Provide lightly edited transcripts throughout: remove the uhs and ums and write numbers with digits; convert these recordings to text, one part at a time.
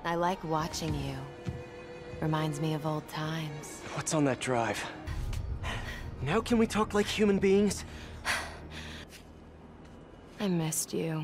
I like watching you. Reminds me of old times. What's on that drive? Now can we talk like human beings? I missed you.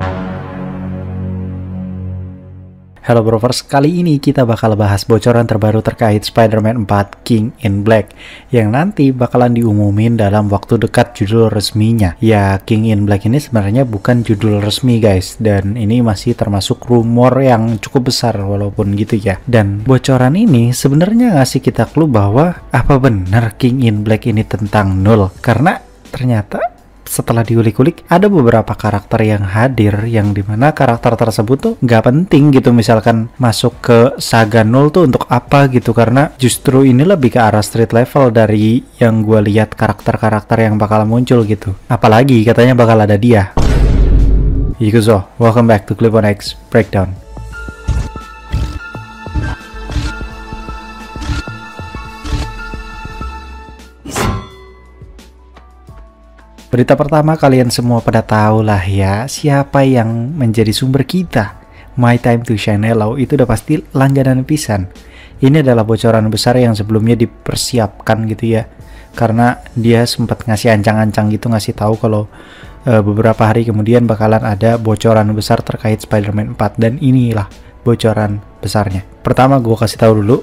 Halo Brovers, kali ini kita bakal bahas bocoran terbaru terkait Spider-Man 4 King in Black yang nanti bakalan diumumin dalam waktu dekat judul resminya. Ya, King in Black ini sebenarnya bukan judul resmi guys, dan ini masih termasuk rumor yang cukup besar walaupun gitu ya. Dan bocoran ini sebenarnya ngasih kita clue bahwa apa benar King in Black ini tentang Null, karena ternyata setelah diulik-ulik ada beberapa karakter yang hadir yang dimana karakter tersebut tuh nggak penting gitu, misalkan masuk ke saga Null tuh untuk apa gitu, karena justru ini lebih ke arah street level dari yang gue lihat karakter-karakter yang bakal muncul gitu, apalagi katanya bakal ada dia. Yikuzo, welcome back to Clip on X Breakdown. Berita pertama, kalian semua pada tahu lah ya siapa yang menjadi sumber kita. My Time to Shine Hello itu udah pasti langganan pisan. Ini adalah bocoran besar yang sebelumnya dipersiapkan gitu ya, karena dia sempat ngasih ancang-ancang gitu, ngasih tahu kalau beberapa hari kemudian bakalan ada bocoran besar terkait Spider-Man 4, dan inilah bocoran besarnya. Pertama gue kasih tahu dulu,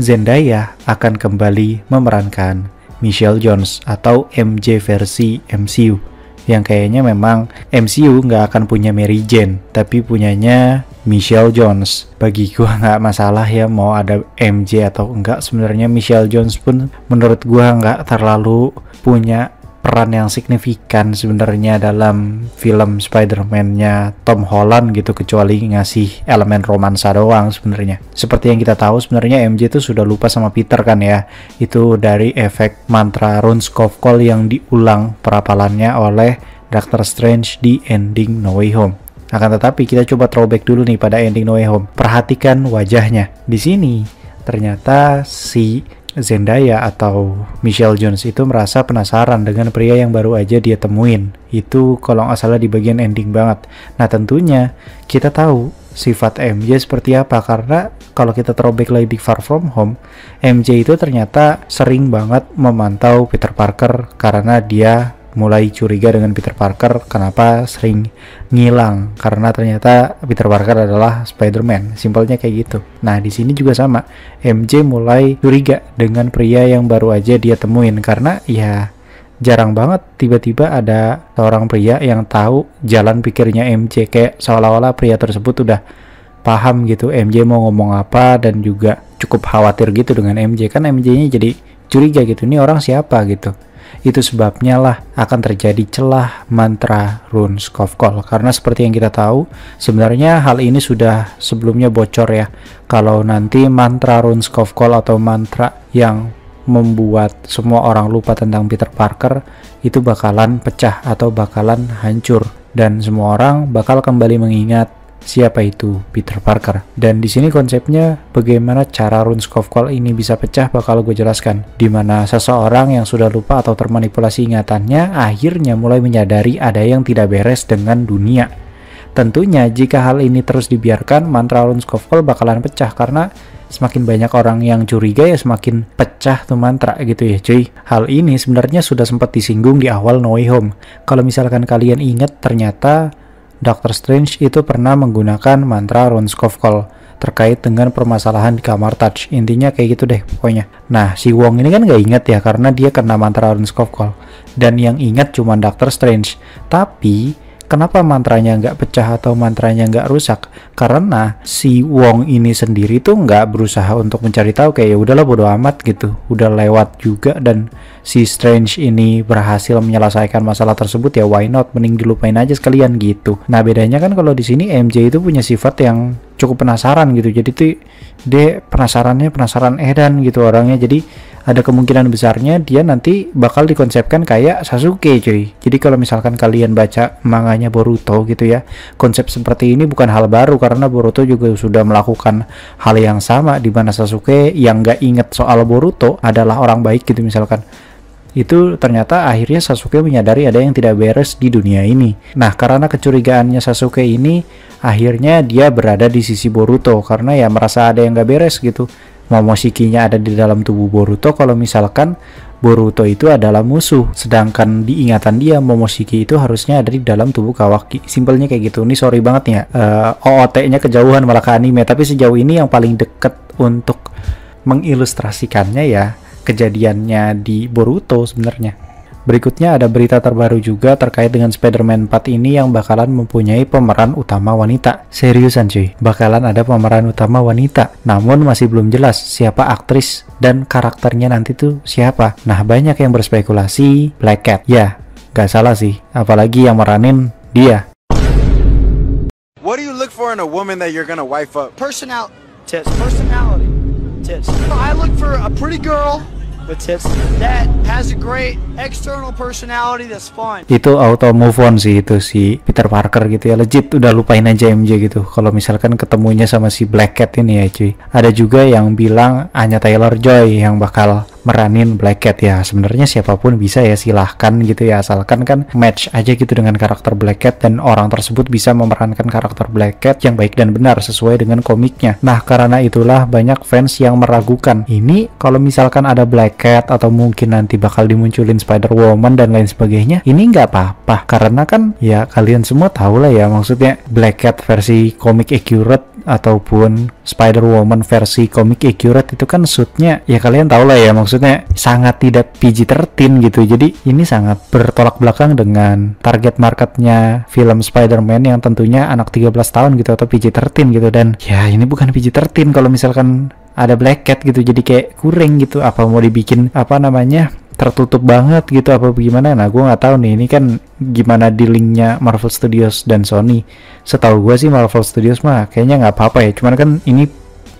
Zendaya akan kembali memerankan Michelle Jones atau MJ versi MCU, yang kayaknya memang MCU nggak akan punya Mary Jane tapi punyanya Michelle Jones. Bagi gua nggak masalah ya mau ada MJ atau enggak, sebenarnya Michelle Jones pun menurut gua nggak terlalu punya peran yang signifikan sebenarnya dalam film Spider-Man-nya Tom Holland gitu, kecuali ngasih elemen romansa doang sebenarnya. Seperti yang kita tahu sebenarnya MJ itu sudah lupa sama Peter kan ya, itu dari efek mantra Runescove yang diulang perapalannya oleh Doctor Strange di ending No Way Home. Akan tetapi kita coba throwback dulu nih pada ending No Way Home. Perhatikan wajahnya. Di sini ternyata si Zendaya atau Michelle Jones itu merasa penasaran dengan pria yang baru aja dia temuin. Itu kalau nggak salah di bagian ending banget. Nah tentunya kita tahu sifat MJ seperti apa, karena kalau kita throwback lagi di Far From Home, MJ itu ternyata sering banget memantau Peter Parker karena dia mulai curiga dengan Peter Parker kenapa sering ngilang, karena ternyata Peter Parker adalah Spider-Man, simpelnya kayak gitu. Nah di sini juga sama, MJ mulai curiga dengan pria yang baru aja dia temuin, karena ya jarang banget tiba-tiba ada seorang pria yang tahu jalan pikirnya MJ, kayak seolah-olah pria tersebut udah paham gitu MJ mau ngomong apa, dan juga cukup khawatir gitu dengan MJ, kan MJ-nya jadi curiga gitu, ini orang siapa gitu. Itu sebabnya lah akan terjadi celah mantra Runescove, karena seperti yang kita tahu sebenarnya hal ini sudah sebelumnya bocor ya, kalau nanti mantra Runescove atau mantra yang membuat semua orang lupa tentang Peter Parker itu bakalan pecah atau bakalan hancur, dan semua orang bakal kembali mengingat siapa itu Peter Parker. Dan di sini konsepnya bagaimana cara Runescove ini bisa pecah bakal gue jelaskan, dimana seseorang yang sudah lupa atau termanipulasi ingatannya akhirnya mulai menyadari ada yang tidak beres dengan dunia. Tentunya jika hal ini terus dibiarkan, mantra Runescove bakalan pecah, karena semakin banyak orang yang curiga ya semakin pecah tuh mantra gitu ya cuy. Hal ini sebenarnya sudah sempat disinggung di awal No Way Home. Kalau misalkan kalian ingat, ternyata Doctor Strange itu pernah menggunakan mantra Runescove terkait dengan permasalahan di kamar Touch. Intinya kayak gitu deh pokoknya. Nah si Wong ini kan nggak ingat ya karena dia kena mantra Runescove, dan yang ingat cuma Doctor Strange. Tapi kenapa mantranya nggak pecah atau mantranya nggak rusak? Karena si Wong ini sendiri tuh nggak berusaha untuk mencari tahu, kayak ya udahlah bodo amat gitu, udah lewat juga, dan si Strange ini berhasil menyelesaikan masalah tersebut, ya why not, mending dilupain aja sekalian gitu. Nah bedanya kan kalau di sini MJ itu punya sifat yang cukup penasaran gitu, jadi tuh dia penasaran edan gitu orangnya, jadi ada kemungkinan besarnya dia nanti bakal dikonsepkan kayak Sasuke cuy. Jadi kalau misalkan kalian baca manganya Boruto gitu ya, konsep seperti ini bukan hal baru, karena Boruto juga sudah melakukan hal yang sama, di mana Sasuke yang nggak inget soal Boruto adalah orang baik gitu misalkan. itu ternyata akhirnya Sasuke menyadari ada yang tidak beres di dunia ini. Nah, karena kecurigaannya Sasuke ini, akhirnya dia berada di sisi Boruto karena ya merasa ada yang gak beres gitu. Momoshikinya ada di dalam tubuh Boruto kalau misalkan Boruto itu adalah musuh, sedangkan di ingatan dia Momoshiki itu harusnya ada di dalam tubuh Kawaki. Simpelnya kayak gitu. Ini sorry banget ya, OOT-nya kejauhan malah ke anime, tapi sejauh ini yang paling deket untuk mengilustrasikannya ya kejadiannya di Boruto sebenarnya. Berikutnya ada berita terbaru juga terkait dengan Spider-Man 4 ini yang bakalan mempunyai pemeran utama wanita. Seriusan cuy, bakalan ada pemeran utama wanita. Namun masih belum jelas siapa aktris dan karakternya nanti tuh siapa. Nah, banyak yang berspekulasi Black Cat. Ya, gak salah sih, apalagi yang meranin dia. What do you look for in a woman that you're gonna wife up? Personality. Tits. I look for a pretty girl with tits that has a great external personality that's fun. Itu auto move on sih itu si Peter Parker gitu ya, legit udah lupain aja MJ gitu kalau misalkan ketemunya sama si Black Cat ini ya cuy. Ada juga yang bilang Anya Taylor-Joy yang bakal meranin Black Cat. Ya sebenarnya siapapun bisa ya, silahkan gitu ya, asalkan kan match aja gitu dengan karakter Black Cat dan orang tersebut bisa memerankan karakter Black Cat yang baik dan benar sesuai dengan komiknya. Nah, karena itulah banyak fans yang meragukan ini kalau misalkan ada Black Cat atau mungkin nanti bakal dimunculin Spider-Woman dan lain sebagainya, ini nggak apa-apa karena kan ya kalian semua tahu lah ya, maksudnya Black Cat versi komik accurate ataupun Spider-Woman versi komik accurate itu kan suitnya ya kalian tahu lah ya, maksudnya sangat tidak PG-13 gitu. Jadi ini sangat bertolak belakang dengan target marketnya film Spider-Man yang tentunya anak 13 tahun gitu atau PG-13 gitu, dan ya ini bukan PG-13 kalau misalkan ada Black Cat gitu, jadi kayak kurang gitu. Apa mau dibikin apa namanya tertutup banget gitu apa bagaimana? Nah, gue nggak tahu nih ini kan gimana dealingnya Marvel Studios dan Sony. Setahu gue sih Marvel Studios mah kayaknya nggak apa-apa ya, cuman kan ini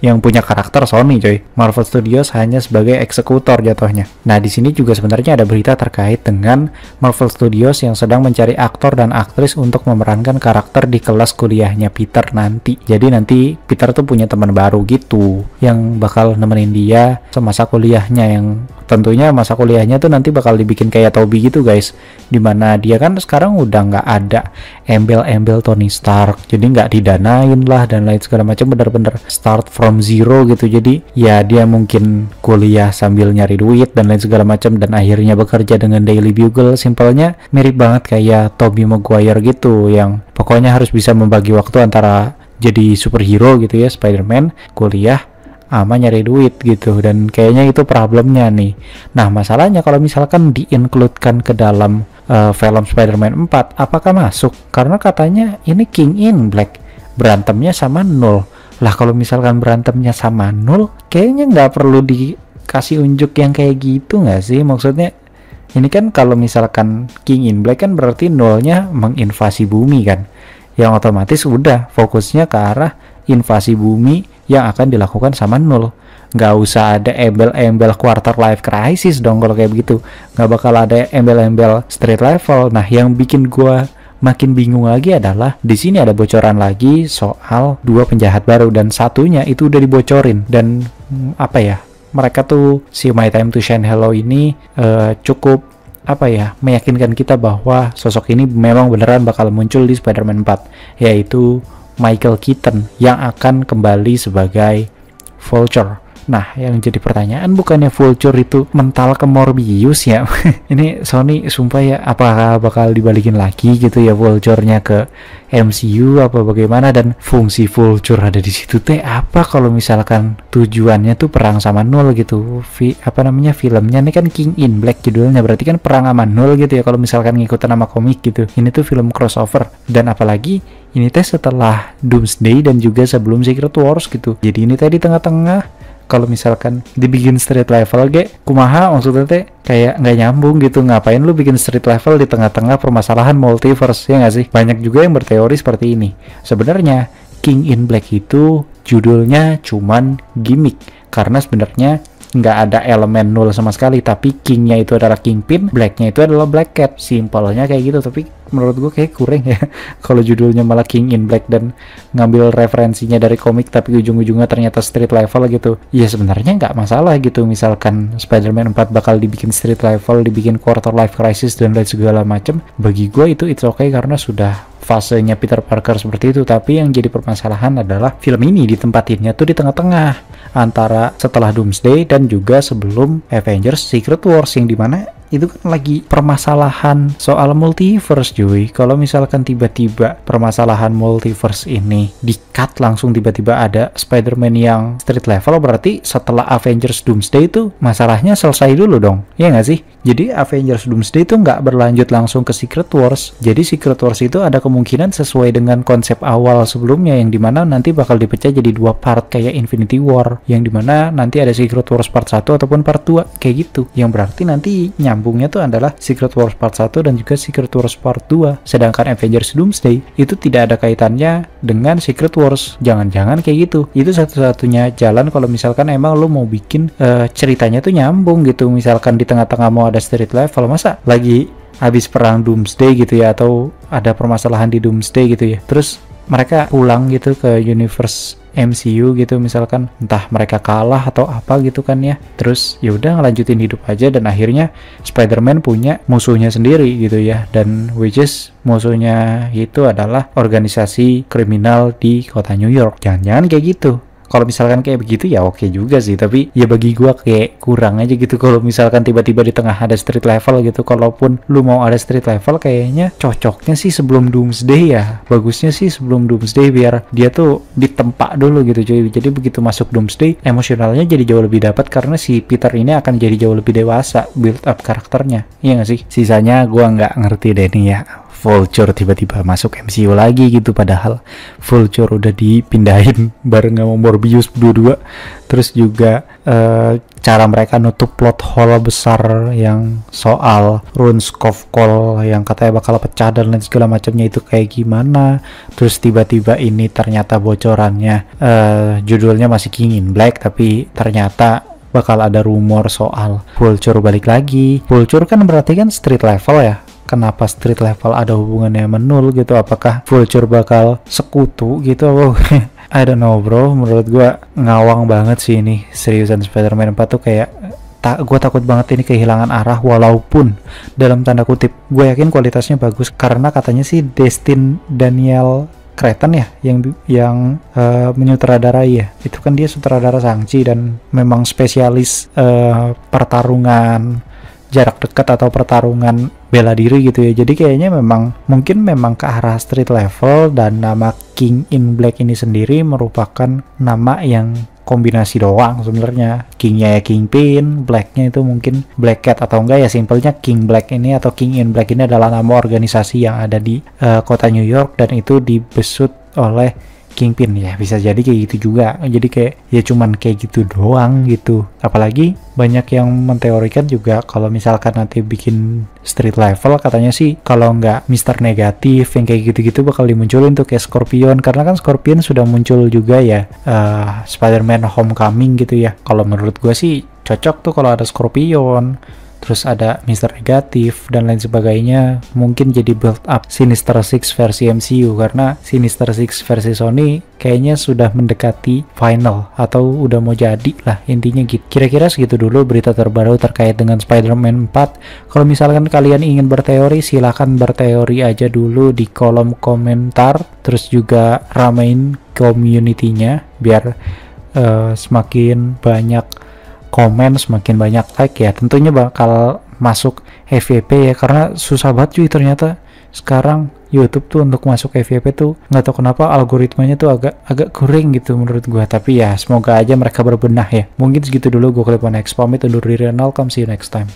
yang punya karakter Sony coy. Marvel Studios hanya sebagai eksekutor jatuhnya. Nah, di sini juga sebenarnya ada berita terkait dengan Marvel Studios yang sedang mencari aktor dan aktris untuk memerankan karakter di kelas kuliahnya Peter nanti. Jadi nanti Peter tuh punya teman baru gitu yang bakal nemenin dia semasa kuliahnya, yang tentunya masa kuliahnya tuh nanti bakal dibikin kayak Toby gitu guys, dimana dia kan sekarang udah nggak ada embel-embel Tony Stark, jadi nggak didanain lah dan lain segala macam, bener-bener start from zero gitu. Jadi ya dia mungkin kuliah sambil nyari duit dan lain segala macam, dan akhirnya bekerja dengan Daily Bugle. Simpelnya mirip banget kayak Tobey Maguire gitu, yang pokoknya harus bisa membagi waktu antara jadi superhero gitu ya, Spider-Man, kuliah ama nyari duit gitu, dan kayaknya itu problemnya nih. Nah, masalahnya kalau misalkan di-includekan ke dalam film Spider-Man 4, apakah masuk? Karena katanya ini King in Black berantemnya sama Null. Lah kalau misalkan berantemnya sama Null, kayaknya nggak perlu dikasih unjuk yang kayak gitu nggak sih? Maksudnya ini kan kalau misalkan King in Black kan berarti Nullnya menginvasi bumi kan, yang otomatis udah fokusnya ke arah invasi bumi yang akan dilakukan sama Null. Nggak usah ada embel-embel quarter life crisis dong kalau kayak begitu. Nggak bakal ada embel-embel street level. Nah, yang bikin gua makin bingung lagi adalah di sini ada bocoran lagi soal 2 penjahat baru, dan satunya itu udah dibocorin. Dan apa ya, mereka tuh si My Time to Shine Hello ini cukup apa ya, meyakinkan kita bahwa sosok ini memang beneran bakal muncul di Spider-Man 4, yaitu Michael Keaton yang akan kembali sebagai Vulture. Nah, yang jadi pertanyaan, bukannya Vulture itu mental ke Morbius ya? Ini Sony sumpah ya, apakah bakal dibalikin lagi gitu ya Vulture-nya ke MCU apa bagaimana, dan fungsi Vulture ada di situ teh apa kalau misalkan tujuannya tuh perang sama Null gitu. Filmnya ini kan King in Black judulnya, berarti kan perang sama Null gitu ya kalau misalkan ngikutin nama komik gitu. Ini tuh film crossover, dan apalagi ini teh setelah Doomsday dan juga sebelum Secret Wars gitu. Jadi ini tadi tengah-tengah. Kalau misalkan dibikin street level kumaha maksudnya teh kayak nggak nyambung gitu. Ngapain lu bikin street level di tengah-tengah permasalahan multiverse, ya nggak sih? Banyak juga yang berteori seperti ini. Sebenarnya King in Black itu judulnya cuman gimmick, karena sebenarnya nggak ada elemen nul sama sekali, tapi Kingnya itu adalah Kingpin, Blacknya itu adalah Black Cat. Simpelnya kayak gitu, tapi menurut gue kayak kurang ya kalau judulnya malah King in Black dan ngambil referensinya dari komik tapi ujung-ujungnya ternyata street level gitu. Ya sebenarnya nggak masalah gitu, misalkan Spider-Man 4 bakal dibikin street level, dibikin quarter life crisis dan lain segala macam, bagi gue itu it's okay karena sudah fasenya Peter Parker seperti itu. Tapi yang jadi permasalahan adalah film ini ditempatinnya tuh di tengah-tengah antara setelah Doomsday dan juga sebelum Avengers Secret Wars, yang dimana itu kan lagi permasalahan soal multiverse cuy. Kalau misalkan tiba-tiba permasalahan multiverse ini di-cut langsung tiba-tiba ada Spider-Man yang street level, berarti setelah Avengers Doomsday itu masalahnya selesai dulu dong, ya nggak sih? Jadi Avengers Doomsday itu nggak berlanjut langsung ke Secret Wars. Jadi Secret Wars itu ada kemungkinan sesuai dengan konsep awal sebelumnya, yang dimana nanti bakal dipecah jadi 2 part kayak Infinity War, yang dimana nanti ada Secret Wars part 1 ataupun part 2 kayak gitu, yang berarti nanti nyambungnya tuh adalah Secret Wars part 1 dan juga Secret Wars part 2. Sedangkan Avengers Doomsday itu tidak ada kaitannya dengan Secret Wars. Jangan-jangan kayak gitu. Itu satu-satunya jalan kalau misalkan emang lo mau bikin ceritanya tuh nyambung gitu. Misalkan di tengah-tengah mau ada street level, masa lagi habis perang Doomsday gitu ya, atau ada permasalahan di Doomsday gitu ya, terus mereka pulang gitu ke universe MCU gitu, misalkan entah mereka kalah atau apa gitu kan ya, terus ya udah ngelanjutin hidup aja, dan akhirnya Spider-Man punya musuhnya sendiri gitu ya, dan which is musuhnya itu adalah organisasi kriminal di kota New York. Jangan-jangan kayak gitu. Kalau misalkan kayak begitu ya oke juga sih, tapi ya bagi gua kayak kurang aja gitu kalau misalkan tiba-tiba di tengah ada street level gitu. Kalaupun lu mau ada street level, kayaknya cocoknya sih sebelum Doomsday ya. Bagusnya sih sebelum Doomsday biar dia tuh ditempa dulu gitu cuy. Jadi begitu masuk Doomsday, emosionalnya jadi jauh lebih dapat karena si Peter ini akan jadi jauh lebih dewasa build up karakternya. Iya nggak sih? Sisanya gua nggak ngerti deh nih ya. Vulture tiba-tiba masuk MCU lagi gitu, padahal Vulture udah dipindahin bareng sama Morbius berdua. Terus juga cara mereka nutup plot hole besar yang soal Runescove Call yang katanya bakal pecah dan lain segala macamnya itu kayak gimana. Terus tiba-tiba ini ternyata bocorannya judulnya masih King in Black, tapi ternyata bakal ada rumor soal Vulture balik lagi. Vulture kan berarti kan street level ya. Kenapa street level ada hubungannya menul gitu? Apakah Vulture bakal sekutu gitu? Oh, I don't know bro, menurut gua ngawang banget sih ini seriusan. Spider-Man 4 tuh kayak gue takut banget ini kehilangan arah, walaupun dalam tanda kutip gue yakin kualitasnya bagus karena katanya sih Destin Daniel Cretton ya yang menyutradarai ya. Itu kan dia sutradara Shang-Chi dan memang spesialis pertarungan jarak dekat atau pertarungan bela diri gitu ya. Jadi kayaknya mungkin memang ke arah street level, dan nama King in Black ini sendiri merupakan nama yang kombinasi doang sebenarnya. Kingnya ya Kingpin, Blacknya itu mungkin Black Cat, atau enggak ya simpelnya King Black ini atau King in Black ini adalah nama organisasi yang ada di kota New York dan itu dibesut oleh Kingpin ya. Bisa jadi kayak gitu juga. Jadi kayak ya cuman kayak gitu doang gitu. Apalagi banyak yang menteorikan juga kalau misalkan nanti bikin street level, katanya sih kalau nggak Mr. Negatif yang kayak gitu-gitu bakal dimunculin tuh kayak Scorpion, karena kan Scorpion sudah muncul juga ya Spider-Man Homecoming gitu ya. Kalau menurut gue sih cocok tuh kalau ada Scorpion, terus ada Mr. Negatif dan lain sebagainya. Mungkin jadi build up Sinister Six versi MCU, karena Sinister Six versi Sony kayaknya sudah mendekati final atau udah mau jadi lah, intinya gitu. Kira-kira segitu dulu berita terbaru terkait dengan Spider-Man 4. Kalau misalkan kalian ingin berteori, silahkan berteori aja dulu di kolom komentar, terus juga ramein community-nya biar semakin banyak komen, semakin banyak like ya, tentunya bakal masuk FYP ya, karena susah banget cuy ternyata sekarang YouTube tuh untuk masuk FYP tuh nggak tahu kenapa algoritmanya tuh agak kurang gitu menurut gua. Tapi ya semoga aja mereka berbenah ya. Mungkin segitu dulu, gua Clip1X pamit undur diri, and welcome, see you next time.